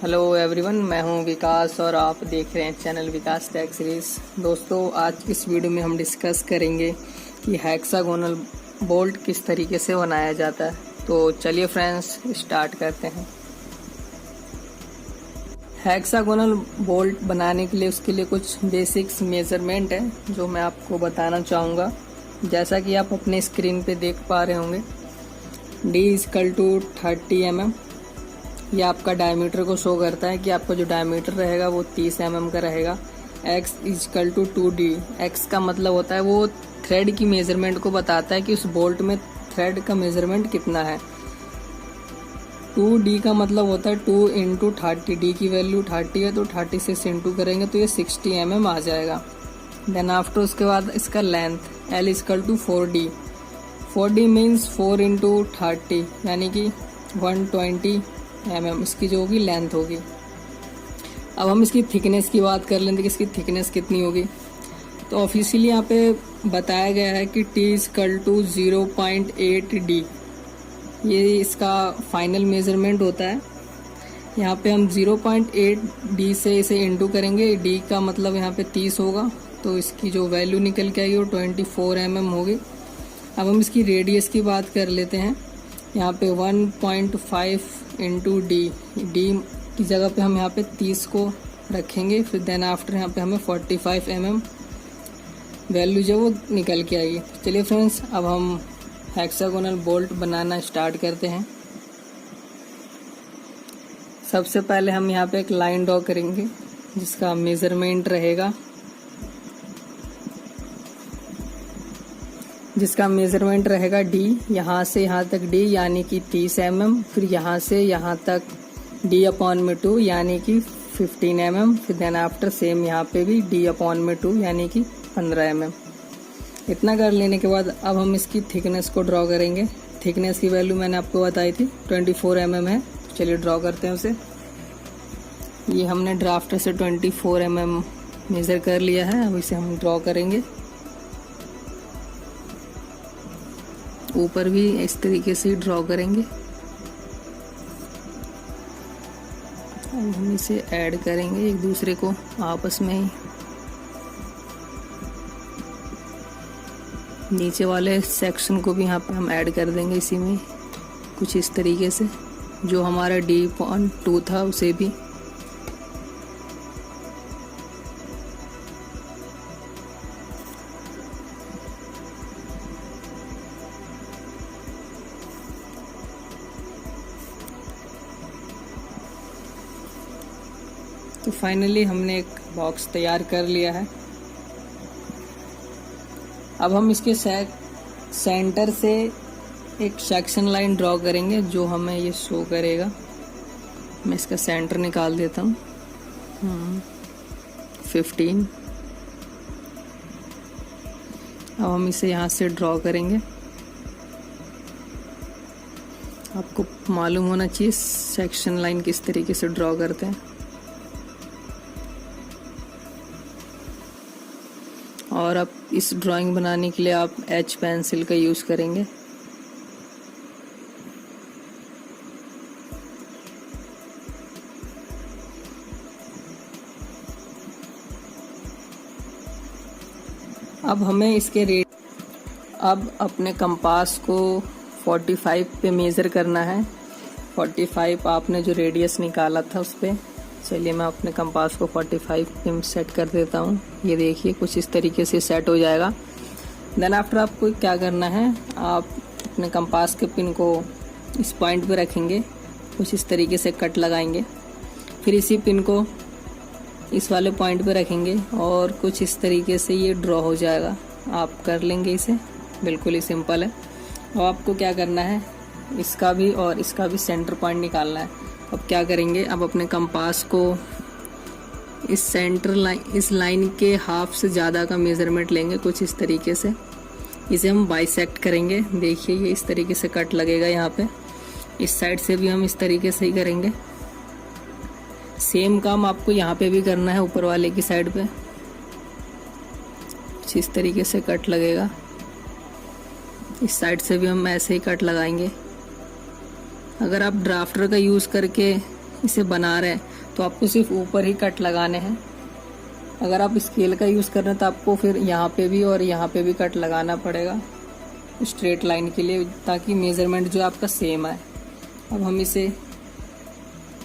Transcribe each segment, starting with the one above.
Hello everyone, मैं हूं विकास और आप देख रहे हैं चैनल विकास टेक सीरीज। दोस्तों, आज इस वीडियो में हम डिस्कस करेंगे कि हेक्सागोनल बोल्ट किस तरीके से बनाया जाता है। तो चलिए फ्रेंड्स, स्टार्ट करते हैं। हेक्सागोनल बोल्ट बनाने के लिए उसके लिए कुछ बेसिक्स मेजरमेंट है जो मैं आपको बताना चाहूँगा। जैसा कि आप अपने स्क्रीन पे देख पा रहे होंगे, D = 30 mm। ये आपका डायमीटर को शो करता है कि आपका जो डायमीटर रहेगा वो 30 mm का रहेगा। X = 2D। X का मतलब होता है वो थ्रेड की मेजरमेंट को बताता है कि उस बोल्ट में थ्रेड का मेजरमेंट कितना है। 2D का मतलब होता है 2 × 30। D की वैल्यू 30 है तो 30 से इंटू करेंगे तो ये 60 mm आ जाएगा। देन आफ्टर उसके बाद इसका length L = 4D। 4D means 4 × 30 यानी कि 120 mm इसकी जो होगी लेंथ होगी। अब हम इसकी थिकनेस की बात कर लेंगे कि इसकी थिकनेस कितनी होगी। तो ऑफिशियली यहाँ पे बताया गया है कि T = 0.8D। ये इसका फाइनल मेजरमेंट होता है। यहाँ पे हम 0.8D से इसे इंटू करेंगे। D का मतलब यहाँ पे 30 होगा तो इसकी जो वैल्यू निकल के आएगी वो 24 mm होगी। अब हम इसकी रेडियस की बात कर लेते हैं। यहाँ पे 1.5 × D की जगह पे हम यहाँ पे 30 को रखेंगे। फिर देन आफ्टर यहाँ पे हमें 45 mm वैल्यू जो वो निकल के आएगी। चलिए फ्रेंड्स, अब हम हेक्सागोनल बोल्ट बनाना स्टार्ट करते हैं। सबसे पहले हम यहाँ पे एक लाइन ड्रॉ करेंगे जिसका मेजरमेंट रहेगा D। यहाँ से यहाँ तक D यानी कि 30 mm। फिर यहाँ से यहाँ तक D/2 यानी कि 15 mm। फिर देन आफ्टर सेम यहाँ पे भी D/2 यानी कि 15 mm। इतना कर लेने के बाद अब हम इसकी थिकनेस को ड्रॉ करेंगे। थिकनेस की वैल्यू मैंने आपको बताई थी 24 mm है। चलिए ड्रॉ करते हैं उसे। ये हमने ड्राफ्टर से 24 mm मेज़र कर लिया है। अब इसे हम ड्रॉ करेंगे। ऊपर भी इस तरीके से ड्रॉ करेंगे। अब हम इसे ऐड करेंगे एक दूसरे को आपस में ही। नीचे वाले सेक्शन को भी यहाँ पे हम ऐड कर देंगे इसी में, कुछ इस तरीके से। जो हमारा D/2 था उसे भी। तो फाइनली हमने एक बॉक्स तैयार कर लिया है। अब हम इसके सेंटर से एक सेक्शन लाइन ड्रॉ करेंगे जो हमें ये शो करेगा। मैं इसका सेंटर निकाल देता हूँ। 15। अब हम इसे यहाँ से ड्रॉ करेंगे। आपको मालूम होना चाहिए सेक्शन लाइन किस तरीके से ड्रॉ करते हैं। और अब इस ड्राइंग बनाने के लिए आप H पेंसिल का यूज़ करेंगे। अब हमें इसके अब अपने कंपास को 45 पे मेज़र करना है। 45 आपने जो रेडियस निकाला था उस पर। चलिए मैं अपने कंपास को 45 पे सेट कर देता हूँ। ये देखिए कुछ इस तरीके से सेट हो जाएगा। देन आफ्टर आपको क्या करना है, आप अपने कंपास के पिन को इस पॉइंट पे रखेंगे, कुछ इस तरीके से कट लगाएंगे। फिर इसी पिन को इस वाले पॉइंट पे रखेंगे और कुछ इस तरीके से ये ड्रॉ हो जाएगा। आप कर लेंगे इसे, बिल्कुल ही सिंपल है। अब आपको क्या करना है, इसका भी और इसका भी सेंटर पॉइंट निकालना है। अब क्या करेंगे, अब अपने कंपास को इस इस लाइन के हाफ से ज़्यादा का मेज़रमेंट लेंगे, कुछ इस तरीके से। इसे हम बाइसेक्ट करेंगे। देखिए ये इस तरीके से कट लगेगा यहाँ पे। इस साइड से भी हम इस तरीके से ही करेंगे। सेम काम आपको यहाँ पे भी करना है, ऊपर वाले की साइड पे कुछ इस तरीके से कट लगेगा। इस साइड से भी हम ऐसे ही कट लगाएंगे। अगर आप ड्राफ्टर का यूज़ करके इसे बना रहे हैं तो आपको सिर्फ ऊपर ही कट लगाने हैं। अगर आप स्केल का यूज़ कर रहे हैं तो आपको फिर यहाँ पे भी और यहाँ पे भी कट लगाना पड़ेगा स्ट्रेट लाइन के लिए, ताकि मेज़रमेंट जो आपका सेम आए। अब हम इसे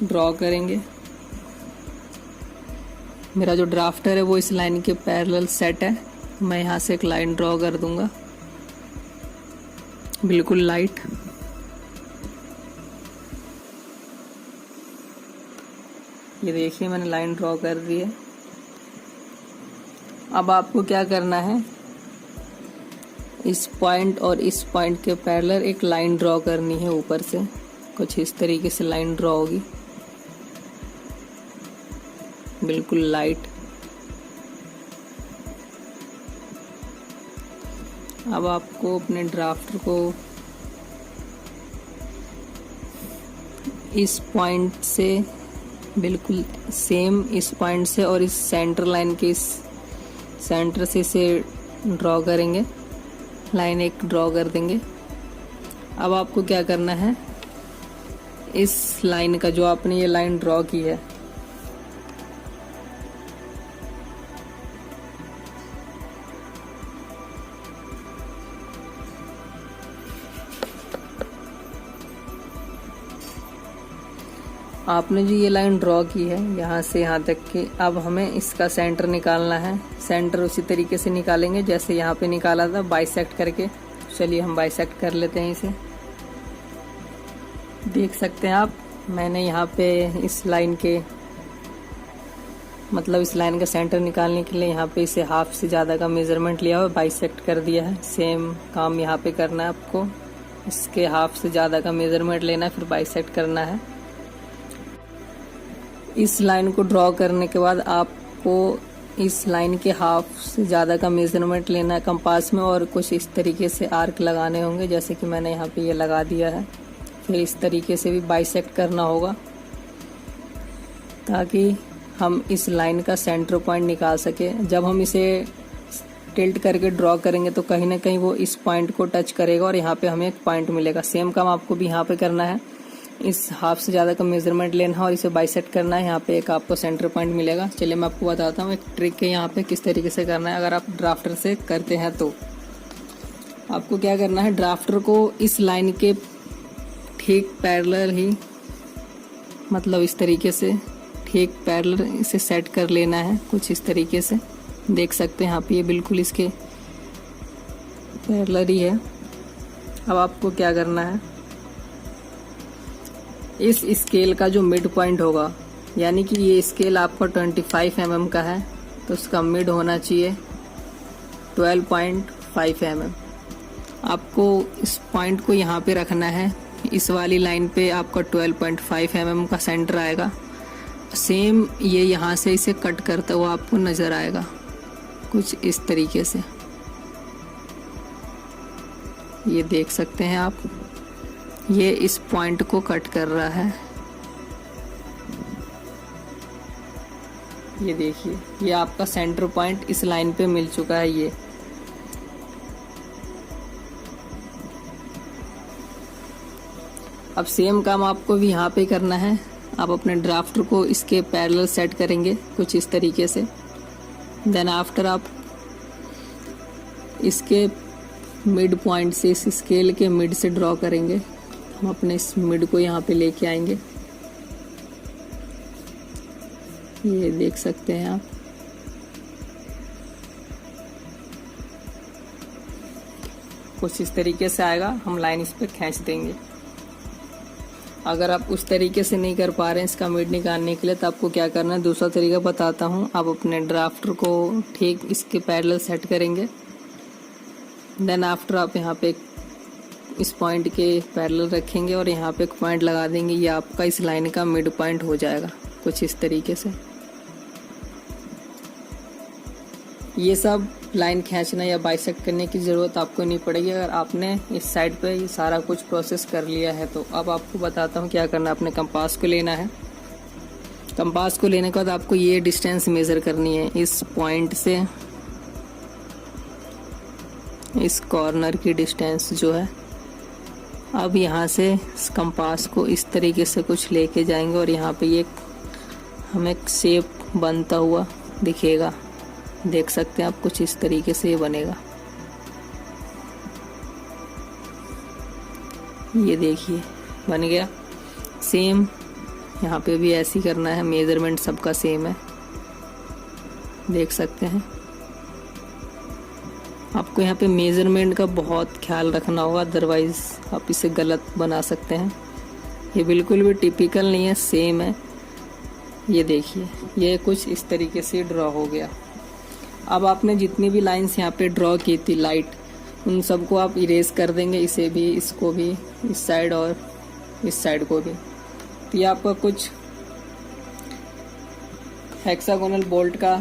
ड्रॉ करेंगे। मेरा जो ड्राफ्टर है वो इस लाइन के पैरेलल सेट है। मैं यहाँ से एक लाइन ड्रॉ कर दूंगा, बिल्कुल लाइट। ये देखिए मैंने लाइन ड्रॉ कर दी है। अब आपको क्या करना है, इस पॉइंट और इस पॉइंट के पैरेलल एक लाइन ड्रॉ करनी है ऊपर से। कुछ इस तरीके से लाइन ड्रॉ होगी, बिल्कुल लाइट। अब आपको अपने ड्राफ्टर को इस पॉइंट से बिल्कुल सेम, इस पॉइंट से और इस सेंटर लाइन के इस सेंटर से इसे ड्रॉ करेंगे, लाइन एक ड्रॉ कर देंगे। अब आपको क्या करना है, इस लाइन का जो आपने ये लाइन ड्रॉ की है आपने जो ये लाइन ड्रॉ की है यहाँ से यहाँ तक की, अब हमें इसका सेंटर निकालना है। सेंटर उसी तरीके से निकालेंगे जैसे यहाँ पे निकाला था, बाइसेक्ट करके। चलिए हम बाइसेक्ट कर लेते हैं इसे। देख सकते हैं आप, मैंने यहाँ पे इस लाइन के मतलब इस लाइन का सेंटर निकालने के लिए यहाँ पे इसे हाफ से ज़्यादा का मेज़रमेंट लिया हुआ, बाइसेक्ट कर दिया है। सेम काम यहाँ पे करना है आपको, इसके हाफ से ज़्यादा का मेज़रमेंट लेना है, फिर बाइसेक्ट करना है। इस लाइन को ड्रॉ करने के बाद आपको इस लाइन के हाफ से ज़्यादा का मेज़रमेंट लेना है कंपास में, और कुछ इस तरीके से आर्क लगाने होंगे जैसे कि मैंने यहाँ पे ये लगा दिया है। फिर इस तरीके से भी बाइसेक्ट करना होगा ताकि हम इस लाइन का सेंटर पॉइंट निकाल सके। जब हम इसे टिल्ट करके ड्रॉ करेंगे तो कहीं ना कहीं वो इस पॉइंट को टच करेगा और यहाँ पे हमें एक पॉइंट मिलेगा। सेम काम आपको भी यहाँ पे करना है, इस हाफ से ज़्यादा का मेज़रमेंट लेना है और इसे बाइसेक्ट करना है। यहाँ पे एक आपको सेंटर पॉइंट मिलेगा। चलिए मैं आपको बताता हूँ एक ट्रिक है यहाँ पे किस तरीके से करना है। अगर आप ड्राफ्टर से करते हैं तो आपको क्या करना है, ड्राफ्टर को इस लाइन के ठीक पैरेलल ही, मतलब इस तरीके से ठीक पैरेलल इसे सेट कर लेना है कुछ इस तरीके से। देख सकते हैं यहाँ पे ये बिल्कुल इसके पैरेलल ही है। अब आपको क्या करना है, इस स्केल का जो मिड पॉइंट होगा, यानी कि ये स्केल आपका 25 mm का है तो उसका मिड होना चाहिए 12.5 mm। आपको इस पॉइंट को यहाँ पे रखना है, इस वाली लाइन पे आपका 12.5 mm का सेंटर आएगा। सेम ये यहाँ से इसे कट करता हुआ आपको नज़र आएगा कुछ इस तरीके से। ये देख सकते हैं आप, ये इस पॉइंट को कट कर रहा है। ये देखिए, ये आपका सेंटर पॉइंट इस लाइन पे मिल चुका है। ये अब सेम काम आपको भी यहाँ पे करना है। आप अपने ड्राफ्टर को इसके पैरेलल सेट करेंगे कुछ इस तरीके से। देन आफ्टर आप इसके मिड पॉइंट से, इस स्केल के मिड से ड्रॉ करेंगे। हम अपने इस मिड को यहाँ पे लेके आएंगे। ये देख सकते हैं आप, कुछ इस तरीके से आएगा। हम लाइन इस पे खींच देंगे। अगर आप उस तरीके से नहीं कर पा रहे हैं इसका मिड निकालने के लिए तो आपको क्या करना है, दूसरा तरीका बताता हूँ। आप अपने ड्राफ्टर को ठीक इसके पैरेलल सेट करेंगे। देन आफ्टर आप यहाँ पे इस पॉइंट के पैरेलल रखेंगे और यहाँ पे एक पॉइंट लगा देंगे। ये आपका इस लाइन का मिड पॉइंट हो जाएगा कुछ इस तरीके से। ये सब लाइन खींचना या बाइसेक्ट करने की ज़रूरत आपको नहीं पड़ेगी अगर आपने इस साइड पे ये सारा कुछ प्रोसेस कर लिया है तो। अब आपको बताता हूँ क्या करना है। अपने कंपास को लेना है। कंपास को लेने के बाद आपको ये डिस्टेंस मेज़र करनी है इस पॉइंट से इस कॉर्नर की डिस्टेंस जो है अब यहाँ से इस कंपास को इस तरीके से कुछ लेके जाएंगे और यहाँ पे ये हमें शेप बनता हुआ दिखेगा। देख सकते हैं आप, कुछ इस तरीके से ये बनेगा। ये देखिए बन गया। सेम यहाँ पे भी ऐसे ही करना है, मेजरमेंट सबका सेम है, देख सकते हैं। आपको यहाँ पे मेजरमेंट का बहुत ख्याल रखना होगा, अदरवाइज आप इसे गलत बना सकते हैं। ये बिल्कुल भी टिपिकल नहीं है, सेम है। ये देखिए, ये कुछ इस तरीके से ड्रॉ हो गया। अब आपने जितनी भी लाइंस यहाँ पे ड्रॉ की थी लाइट, उन सबको आप इरेज कर देंगे, इसे भी, इसको भी, इस साइड और इस साइड को भी। तो ये आपका कुछ हेक्सागोनल बोल्ट का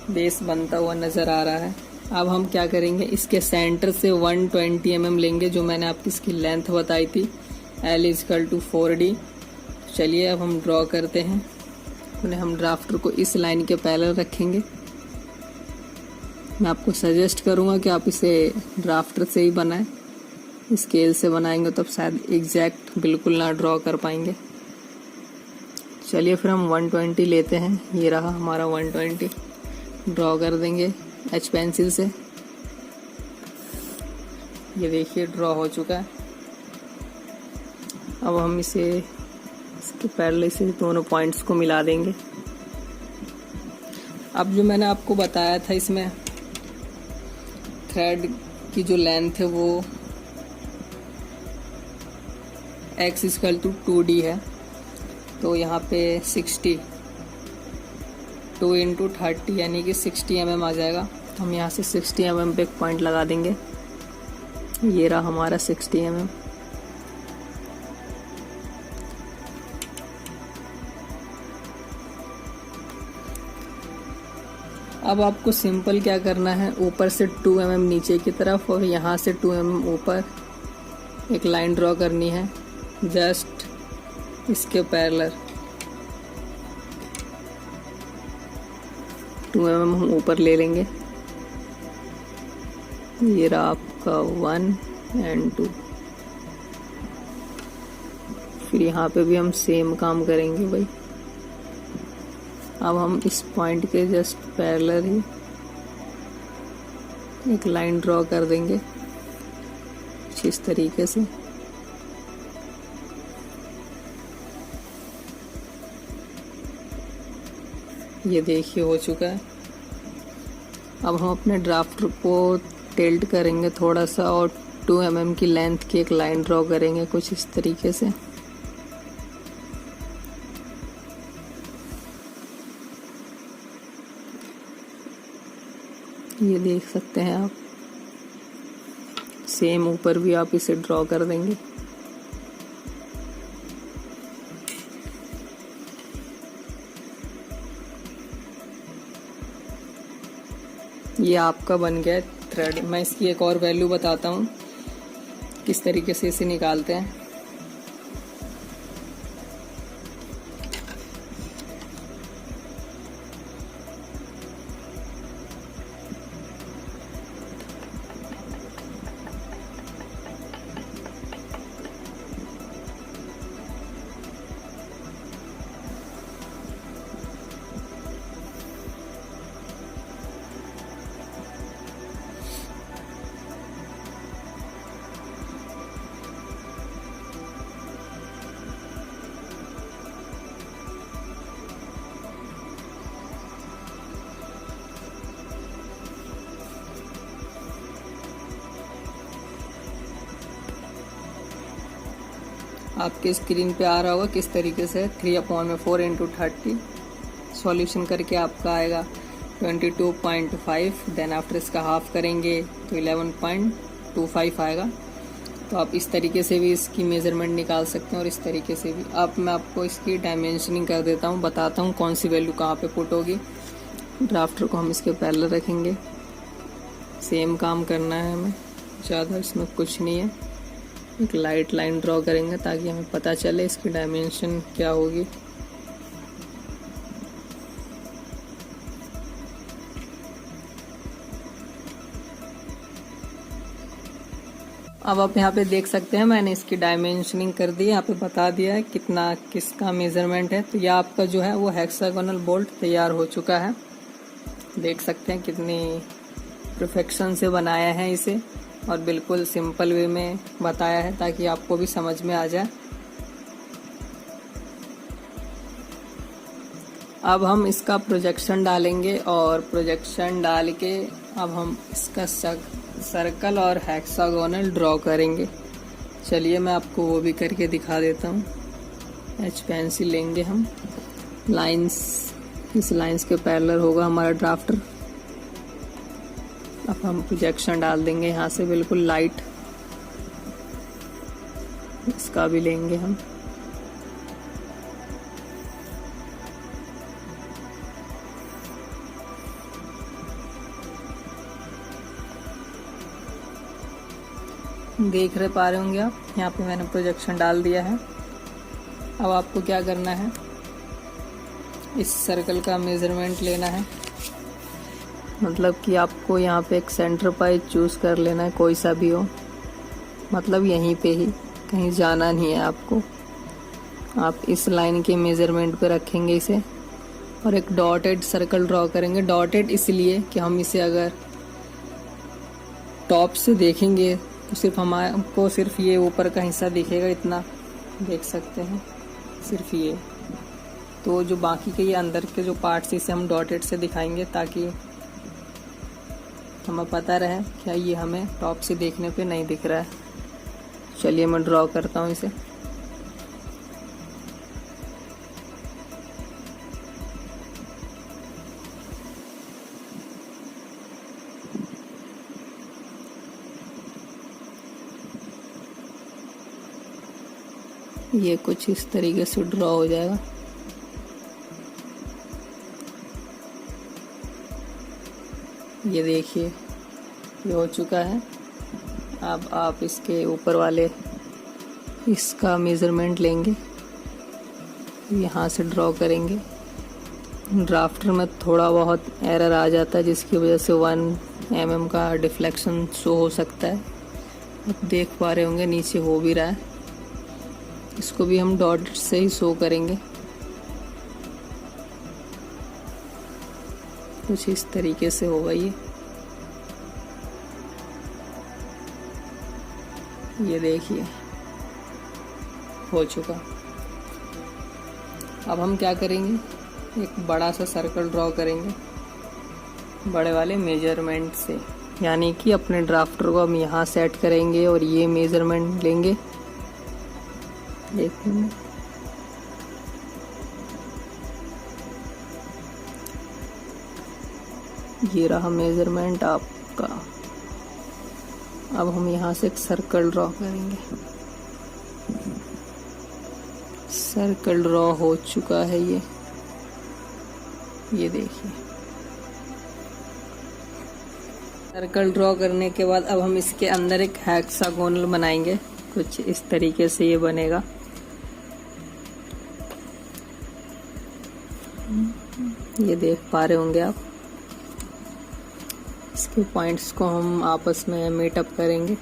बेस बनता हुआ नज़र आ रहा है। अब हम क्या करेंगे, इसके सेंटर से 120 mm लेंगे, जो मैंने आपकी इसकी लेंथ बताई थी, L = 4D। चलिए अब हम ड्रॉ करते हैं। हम ड्राफ्टर को इस लाइन के पैरेलल रखेंगे। मैं आपको सजेस्ट करूंगा कि आप इसे ड्राफ्टर से ही बनाएं, स्केल से बनाएंगे तब शायद एग्जैक्ट बिल्कुल ना ड्रॉ कर पाएंगे। चलिए फिर हम 120 लेते हैं। ये रहा हमारा 120, ड्रॉ कर देंगे एच पेंसिल से। ये देखिए ड्रॉ हो चुका है। अब हम इसके पैरेलल से दोनों पॉइंट्स को मिला देंगे। अब जो मैंने आपको बताया था, इसमें थ्रेड की जो लेंथ है वो x = 2D है, तो यहाँ पे 60 2 × 30 यानी कि 60 mm आ जाएगा। हम यहाँ से 60 mm पे एक पॉइंट लगा देंगे। ये रहा हमारा 60 mm। अब आपको सिंपल क्या करना है, ऊपर से 2 mm नीचे की तरफ और यहाँ से 2 mm ऊपर एक लाइन ड्रॉ करनी है, जस्ट इसके पैरेलल। 2 mm हम ऊपर ले लेंगे। ये रहा आपका 1 और 2। फिर यहाँ पे भी हम सेम काम करेंगे भाई। अब हम इस पॉइंट के जस्ट पैरेलल ही एक लाइन ड्रॉ कर देंगे कुछ इस तरीके से। ये देखिए हो चुका है। अब हम अपने ड्राफ्टर को टिल्ट करेंगे थोड़ा सा और 2 mm की लेंथ की एक लाइन ड्रॉ करेंगे कुछ इस तरीके से। ये देख सकते हैं आप, सेम ऊपर भी आप इसे ड्रॉ कर देंगे। ये आपका बन गया थ्रेड। मैं इसकी एक और वैल्यू बताता हूँ किस तरीके से इसे निकालते हैं। आपके स्क्रीन पे आ रहा होगा किस तरीके से 3/4 × 30 सॉल्यूशन करके आपका आएगा 22.5। देन आफ्टर इसका हाफ करेंगे तो 11.25 आएगा। तो आप इस तरीके से भी इसकी मेज़रमेंट निकाल सकते हैं और इस तरीके से भी। अब मैं आपको इसकी डायमेंशनिंग कर देता हूँ, बताता हूँ कौन सी वैल्यू कहाँ पे पुट होगी। ड्राफ्टर को हम इसके पैरेलल रखेंगे, सेम काम करना है हमें, ज़्यादा इसमें कुछ नहीं है। एक लाइट लाइन ड्रॉ करेंगे ताकि हमें पता चले इसकी डायमेंशन क्या होगी। अब आप यहाँ पे देख सकते हैं मैंने इसकी डायमेंशनिंग कर दी है, यहाँ पे बता दिया है कितना किसका मेजरमेंट है। तो यह आपका जो है वो हेक्सागोनल बोल्ट तैयार हो चुका है। देख सकते हैं कितनी परफेक्शन से बनाया है इसे, और बिल्कुल सिंपल वे में बताया है ताकि आपको भी समझ में आ जाए। अब हम इसका प्रोजेक्शन डालेंगे और प्रोजेक्शन डाल के अब हम इसका सर्कल और हेक्सागोनल ड्रॉ करेंगे। चलिए मैं आपको वो भी करके दिखा देता हूँ। एच पेंसिल लेंगे हम, लाइंस, इस लाइंस के पैरेलल होगा हमारा ड्राफ्टर। अब हम प्रोजेक्शन डाल देंगे यहाँ से बिल्कुल लाइट, इसका भी लेंगे हम। देख रहे पा रहे होंगे आप, यहाँ पे मैंने प्रोजेक्शन डाल दिया है। अब आपको क्या करना है, इस सर्कल का मेजरमेंट लेना है। मतलब कि आपको यहाँ पे एक सेंटर पॉइंट चूज कर लेना है, कोई सा भी हो, मतलब यहीं पे ही, कहीं जाना नहीं है आपको। आप इस लाइन के मेजरमेंट पे रखेंगे इसे और एक डॉटेड सर्कल ड्रॉ करेंगे। डॉटेड इसलिए कि हम इसे अगर टॉप से देखेंगे तो सिर्फ हमको सिर्फ ये ऊपर का हिस्सा दिखेगा, इतना देख सकते हैं, सिर्फ ये। तो जो बाकी के ये अंदर के जो पार्ट्स, इसे हम डॉटेड से दिखाएंगे ताकि हमें पता रहे क्या ये हमें टॉप से देखने पे नहीं दिख रहा है। चलिए मैं ड्रॉ करता हूँ इसे। ये कुछ इस तरीके से ड्रॉ हो जाएगा। ये देखिए ये हो चुका है। अब आप इसके ऊपर वाले इसका मेजरमेंट लेंगे, यहाँ से ड्रॉ करेंगे। ड्राफ्टर में थोड़ा बहुत एरर आ जाता है जिसकी वजह से 1 mm का डिफ्लेक्शन शो हो सकता है। आप देख पा रहे होंगे नीचे हो भी रहा है। इसको भी हम डॉट से ही शो करेंगे। कुछ इस तरीके से होगा ये देखिए हो चुका। अब हम क्या करेंगे, एक बड़ा सा सर्कल ड्रॉ करेंगे बड़े वाले मेजरमेंट से, यानी कि अपने ड्राफ्टर को हम यहाँ सेट करेंगे और ये मेजरमेंट लेंगे। एक मिनट, ये रहा मेजरमेंट आपका। अब हम यहाँ से एक सर्कल ड्रॉ करेंगे। सर्कल ड्रॉ हो चुका है ये देखिए। सर्कल ड्रॉ करने के बाद अब हम इसके अंदर एक हेक्सागोनल बनाएंगे। कुछ इस तरीके से ये बनेगा। ये देख पा रहे होंगे आप। इसके पॉइंट्स को हम आपस में मीटअप करेंगे।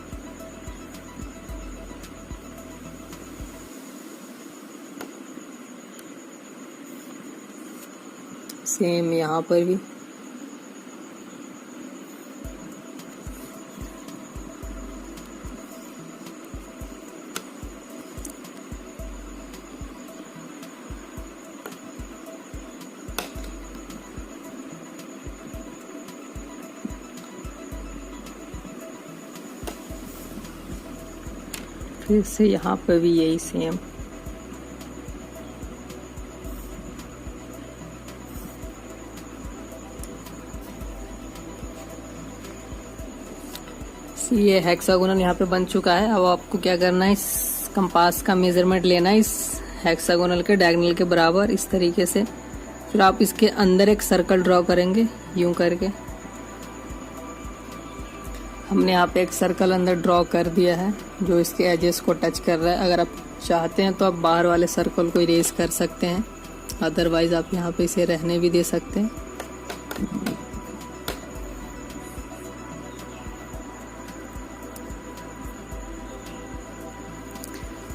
सेम यहाँ पर भी। फिर से यहाँ पे भी यही सेम। ये हेक्सागोनल यहाँ पे बन चुका है। अब आपको क्या करना है, इस कंपास का मेजरमेंट लेना है इस हेक्सागोनल के डायगोनल के बराबर, इस तरीके से। फिर आप इसके अंदर एक सर्कल ड्रॉ करेंगे यूं करके। हमने यहाँ पे एक सर्कल अंदर ड्रॉ कर दिया है जो इसके एजेस को टच कर रहा है। अगर आप चाहते हैं तो आप बाहर वाले सर्कल को इरेज कर सकते हैं, अदरवाइज आप यहाँ पे इसे रहने भी दे सकते हैं।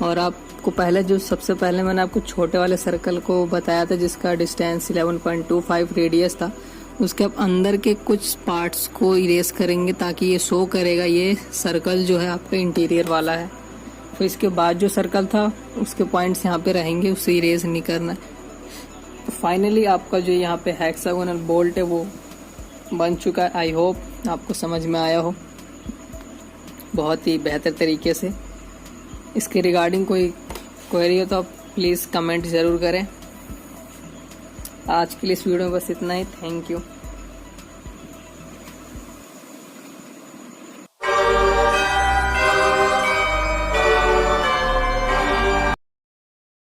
और आपको पहले जो सबसे पहले मैंने आपको छोटे वाले सर्कल को बताया था जिसका डिस्टेंस 11.25 रेडियस था, उसके अब अंदर के कुछ पार्ट्स को इरेज करेंगे ताकि ये शो करेगा ये सर्कल जो है आपका इंटीरियर वाला है। फिर इसके बाद जो सर्कल था उसके पॉइंट्स यहाँ पे रहेंगे, उसे इरेज नहीं करना है। फाइनली आपका जो यहाँ पे हेक्सागोनल बोल्ट है वो बन चुका है। आई होप आपको समझ में आया हो बहुत ही बेहतर तरीके से। इसके रिगार्डिंग कोई क्वेरी हो तो आप प्लीज़ कमेंट ज़रूर करें। आज के लिए इस वीडियो में बस इतना ही। Thank you.